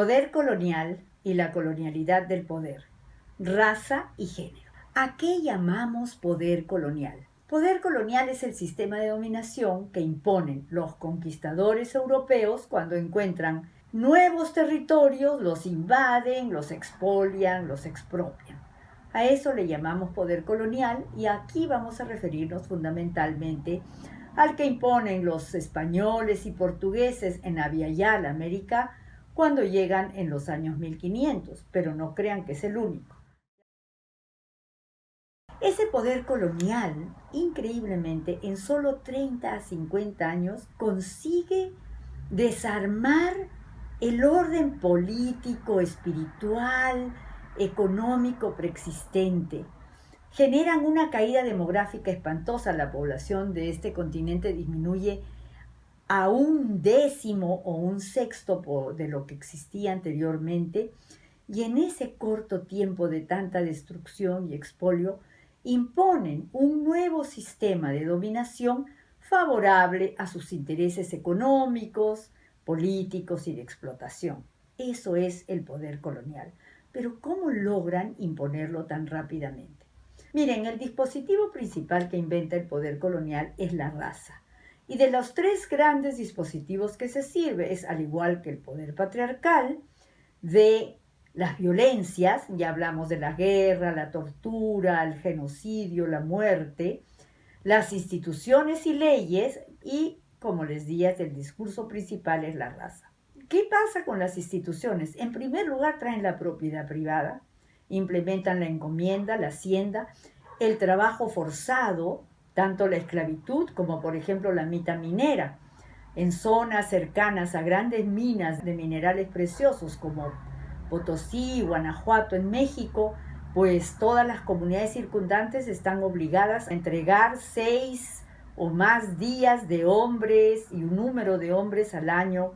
Poder colonial y la colonialidad del poder, raza y género. ¿A qué llamamos poder colonial? Poder colonial es el sistema de dominación que imponen los conquistadores europeos cuando encuentran nuevos territorios, los invaden, los expolian, los expropian. A eso le llamamos poder colonial y aquí vamos a referirnos fundamentalmente al que imponen los españoles y portugueses en Aviala, América, cuando llegan en los años 1500, pero no crean que es el único. Ese poder colonial, increíblemente, en solo 30 a 50 años, consigue desarmar el orden político, espiritual, económico preexistente. Generan una caída demográfica espantosa. La población de este continente disminuye a 1/10 o 1/6 de lo que existía anteriormente, y en ese corto tiempo de tanta destrucción y expolio imponen un nuevo sistema de dominación favorable a sus intereses económicos, políticos y de explotación. Eso es el poder colonial. Pero ¿cómo logran imponerlo tan rápidamente? Miren, el dispositivo principal que inventa el poder colonial es la raza. Y de los 3 grandes dispositivos que se sirve es, al igual que el poder patriarcal, de las violencias, ya hablamos de la guerra, la tortura, el genocidio, la muerte, las instituciones y leyes y, como les dije, el discurso principal es la raza. ¿Qué pasa con las instituciones? En primer lugar, traen la propiedad privada, implementan la encomienda, la hacienda, el trabajo forzado, tanto la esclavitud como, por ejemplo, la mita minera. En zonas cercanas a grandes minas de minerales preciosos como Potosí, Guanajuato, en México, pues todas las comunidades circundantes están obligadas a entregar 6 o más días de hombres y un número de hombres al año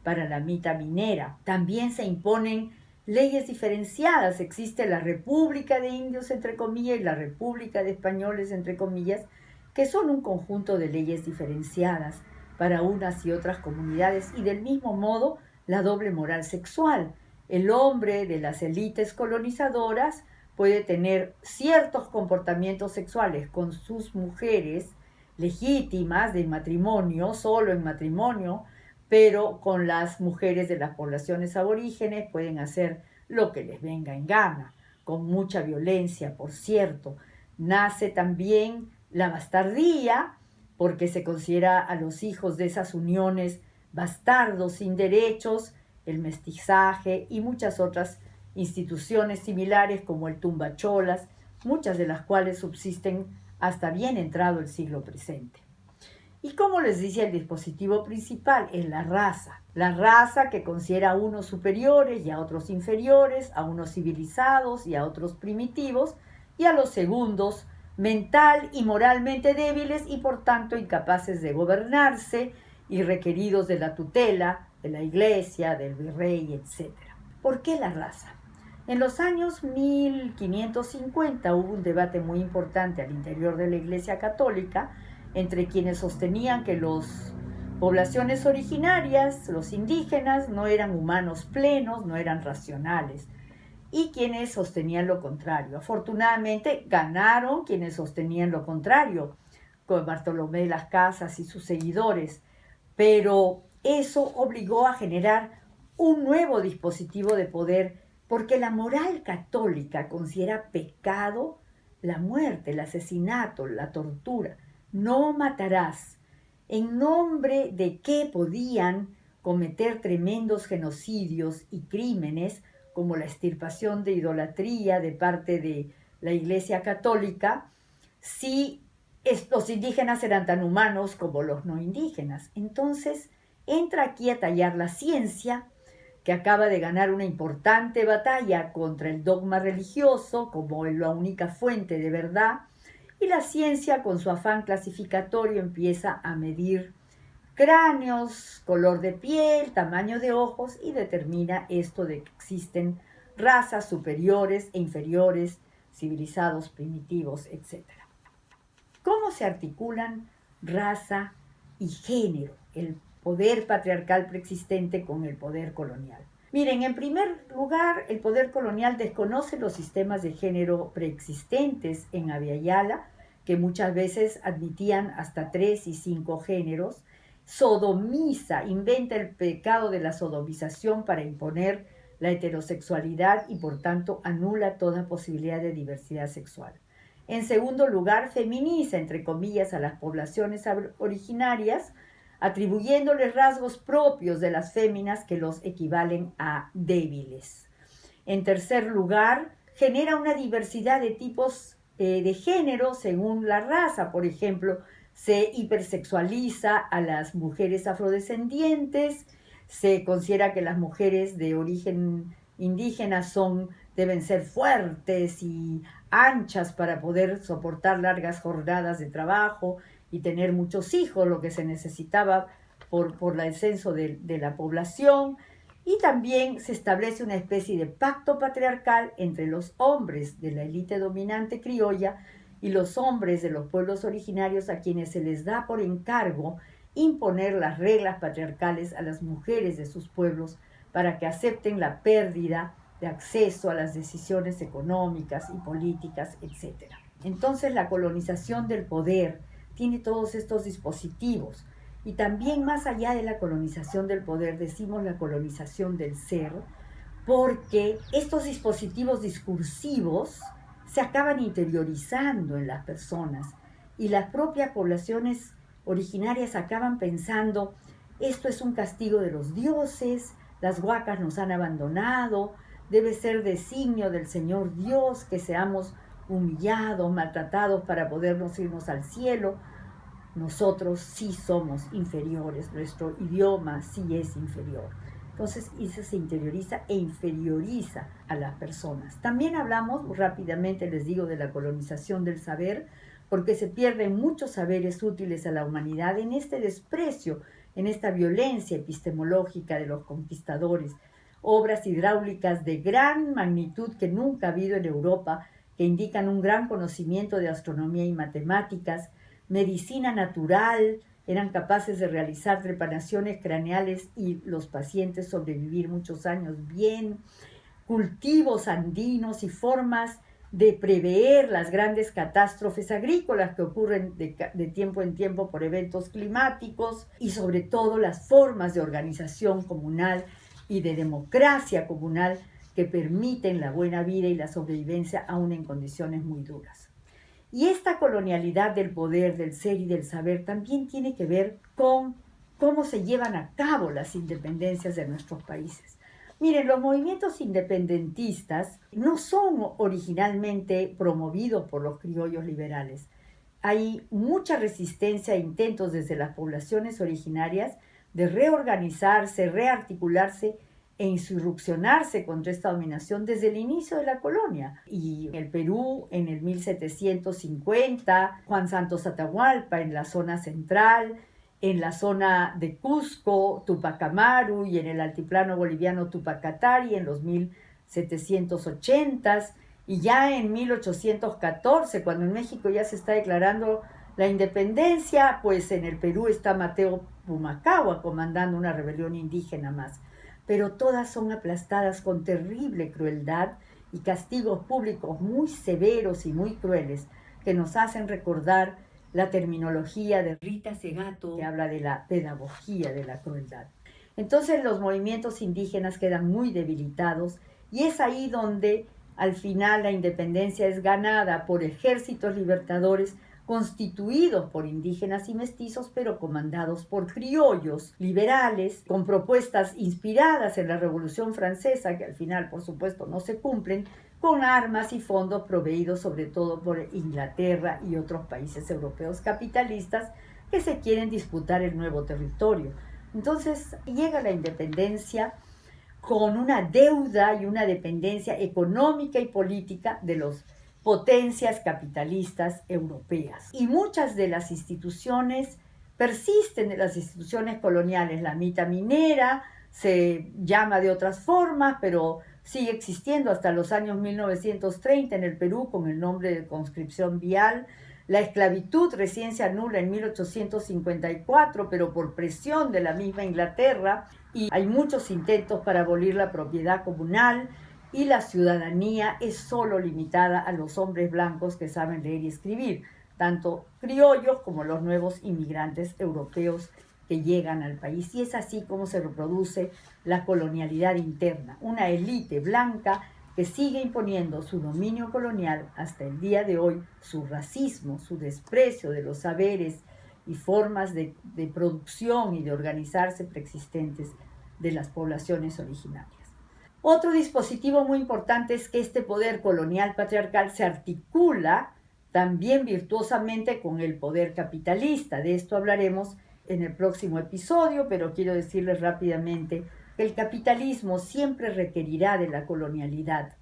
para la mita minera. También se imponen leyes diferenciadas. Existe la República de Indios, entre comillas, y la República de Españoles, entre comillas, que son un conjunto de leyes diferenciadas para unas y otras comunidades, y del mismo modo la doble moral sexual. El hombre de las élites colonizadoras puede tener ciertos comportamientos sexuales con sus mujeres legítimas de matrimonio, solo en matrimonio, pero con las mujeres de las poblaciones aborígenes pueden hacer lo que les venga en gana, con mucha violencia, por cierto. Nace también la bastardía, porque se considera a los hijos de esas uniones bastardos sin derechos, el mestizaje y muchas otras instituciones similares como el tumbacholas, muchas de las cuales subsisten hasta bien entrado el siglo presente. Y como les decía, el dispositivo principal es la raza que considera a unos superiores y a otros inferiores, a unos civilizados y a otros primitivos, y a los segundos mental y moralmente débiles y por tanto incapaces de gobernarse y requeridos de la tutela de la iglesia, del virrey, etc. ¿Por qué la raza? En los años 1550 hubo un debate muy importante al interior de la Iglesia Católica entre quienes sostenían que las poblaciones originarias, los indígenas, no eran humanos plenos, no eran racionales, y quienes sostenían lo contrario. Afortunadamente ganaron quienes sostenían lo contrario, con Bartolomé de las Casas y sus seguidores, pero eso obligó a generar un nuevo dispositivo de poder, porque la moral católica considera pecado la muerte, el asesinato, la tortura. No matarás. ¿En nombre de qué podían cometer tremendos genocidios y crímenes como la extirpación de idolatría de parte de la Iglesia Católica si los indígenas eran tan humanos como los no indígenas? Entonces entra aquí a tallar la ciencia, que acaba de ganar una importante batalla contra el dogma religioso como la única fuente de verdad, y la ciencia con su afán clasificatorio empieza a medir cráneos, color de piel, tamaño de ojos y determina esto de que existen razas superiores e inferiores, civilizados, primitivos, etc. ¿Cómo se articulan raza y género, el poder patriarcal preexistente con el poder colonial? Miren, en primer lugar, el poder colonial desconoce los sistemas de género preexistentes en Abya que muchas veces admitían hasta 3 y 5 géneros, sodomiza, inventa el pecado de la sodomización para imponer la heterosexualidad y por tanto anula toda posibilidad de diversidad sexual. En segundo lugar, feminiza, entre comillas, a las poblaciones originarias, atribuyéndoles rasgos propios de las féminas que los equivalen a débiles. En tercer lugar, genera una diversidad de tipos de género según la raza. Por ejemplo, se hipersexualiza a las mujeres afrodescendientes, se considera que las mujeres de origen indígena deben ser fuertes y anchas para poder soportar largas jornadas de trabajo y tener muchos hijos, lo que se necesitaba por el censo de la población. Y también se establece una especie de pacto patriarcal entre los hombres de la élite dominante criolla y los hombres de los pueblos originarios a quienes se les da por encargo imponer las reglas patriarcales a las mujeres de sus pueblos para que acepten la pérdida de acceso a las decisiones económicas y políticas, etc. Entonces la colonización del poder tiene todos estos dispositivos. Y también más allá de la colonización del poder, decimos la colonización del ser, porque estos dispositivos discursivos se acaban interiorizando en las personas y las propias poblaciones originarias acaban pensando, esto es un castigo de los dioses, las huacas nos han abandonado, debe ser designio del Señor Dios que seamos humillados, maltratados para podernos irnos al cielo. Nosotros sí somos inferiores, nuestro idioma sí es inferior. Entonces eso se interioriza e inferioriza a las personas. También hablamos rápidamente, les digo, de la colonización del saber, porque se pierden muchos saberes útiles a la humanidad en este desprecio, en esta violencia epistemológica de los conquistadores. Obras hidráulicas de gran magnitud que nunca ha habido en Europa, que indican un gran conocimiento de astronomía y matemáticas, medicina natural, eran capaces de realizar trepanaciones craneales y los pacientes sobrevivir muchos años bien, cultivos andinos y formas de prever las grandes catástrofes agrícolas que ocurren de tiempo en tiempo por eventos climáticos y sobre todo las formas de organización comunal y de democracia comunal que permiten la buena vida y la sobrevivencia aún en condiciones muy duras. Y esta colonialidad del poder, del ser y del saber también tiene que ver con cómo se llevan a cabo las independencias de nuestros países. Miren, los movimientos independentistas no son originalmente promovidos por los criollos liberales. Hay mucha resistencia e intentos desde las poblaciones originarias de reorganizarse, rearticularse e insurreccionarse contra esta dominación desde el inicio de la colonia. Y en el Perú, en el 1750, Juan Santos Atahualpa en la zona central, en la zona de Cusco, Tupac Amaru, y en el altiplano boliviano Tupac Katari en los 1780s, y ya en 1814, cuando en México ya se está declarando la independencia, pues en el Perú está Mateo Pumacahua comandando una rebelión indígena más. Pero todas son aplastadas con terrible crueldad y castigos públicos muy severos y muy crueles que nos hacen recordar la terminología de Rita Segato, que habla de la pedagogía de la crueldad. Entonces los movimientos indígenas quedan muy debilitados y es ahí donde al final la independencia es ganada por ejércitos libertadores constituidos por indígenas y mestizos, pero comandados por criollos liberales, con propuestas inspiradas en la Revolución Francesa, que al final, por supuesto, no se cumplen, con armas y fondos proveídos sobre todo por Inglaterra y otros países europeos capitalistas que se quieren disputar el nuevo territorio. Entonces llega la independencia con una deuda y una dependencia económica y política de los potencias capitalistas europeas. Y muchas de las instituciones persisten, de las instituciones coloniales. La mita minera se llama de otras formas, pero sigue existiendo hasta los años 1930 en el Perú con el nombre de conscripción vial. La esclavitud recién se anula en 1854, pero por presión de la misma Inglaterra, y hay muchos intentos para abolir la propiedad comunal, y la ciudadanía es solo limitada a los hombres blancos que saben leer y escribir, tanto criollos como los nuevos inmigrantes europeos que llegan al país. Y es así como se reproduce la colonialidad interna, una élite blanca que sigue imponiendo su dominio colonial hasta el día de hoy, su racismo, su desprecio de los saberes y formas de producción y de organizarse preexistentes de las poblaciones originarias. Otro dispositivo muy importante es que este poder colonial patriarcal se articula también virtuosamente con el poder capitalista. De esto hablaremos en el próximo episodio, pero quiero decirles rápidamente que el capitalismo siempre requerirá de la colonialidad,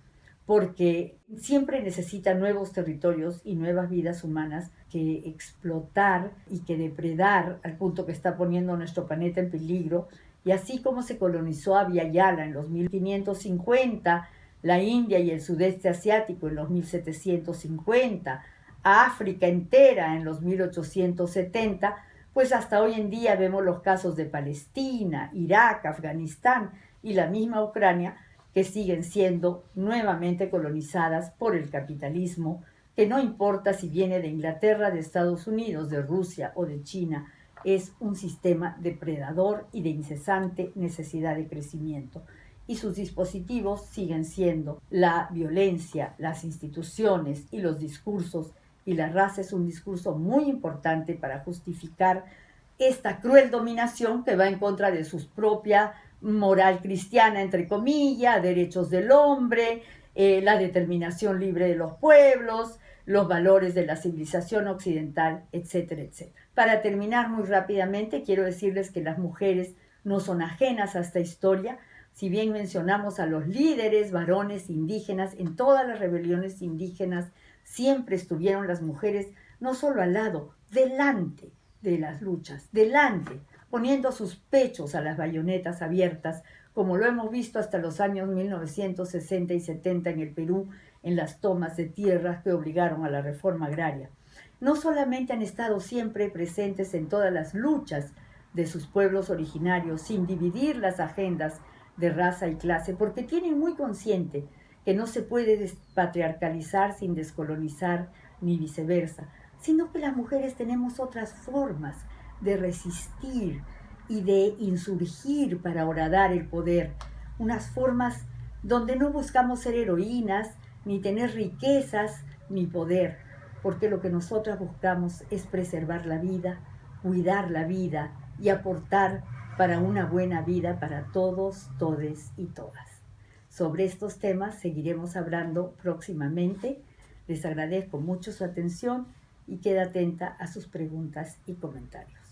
porque siempre necesita nuevos territorios y nuevas vidas humanas que explotar y que depredar, al punto que está poniendo nuestro planeta en peligro. Y así como se colonizó a Yala en los 1550, la India y el sudeste asiático en los 1750, África entera en los 1870, pues hasta hoy en día vemos los casos de Palestina, Irak, Afganistán y la misma Ucrania, que siguen siendo nuevamente colonizadas por el capitalismo, que no importa si viene de Inglaterra, de Estados Unidos, de Rusia o de China, es un sistema depredador y de incesante necesidad de crecimiento. Y sus dispositivos siguen siendo la violencia, las instituciones y los discursos, y la raza es un discurso muy importante para justificar esta cruel dominación que va en contra de su propia moral cristiana, entre comillas, derechos del hombre, la determinación libre de los pueblos, los valores de la civilización occidental, etcétera, etcétera. Para terminar muy rápidamente, quiero decirles que las mujeres no son ajenas a esta historia. Si bien mencionamos a los líderes varones indígenas, en todas las rebeliones indígenas siempre estuvieron las mujeres no solo al lado, delante de las luchas, delante, poniendo sus pechos a las bayonetas abiertas, como lo hemos visto hasta los años 1960 y 70 en el Perú, en las tomas de tierras que obligaron a la reforma agraria. No solamente han estado siempre presentes en todas las luchas de sus pueblos originarios, sin dividir las agendas de raza y clase, porque tienen muy consciente que no se puede despatriarcalizar sin descolonizar, ni viceversa, sino que las mujeres tenemos otras formas de resistir y de insurgir para horadar el poder, unas formas donde no buscamos ser heroínas, ni tener riquezas, ni poder, porque lo que nosotras buscamos es preservar la vida, cuidar la vida y aportar para una buena vida para todos, todes y todas. Sobre estos temas seguiremos hablando próximamente. Les agradezco mucho su atención y queda atenta a sus preguntas y comentarios.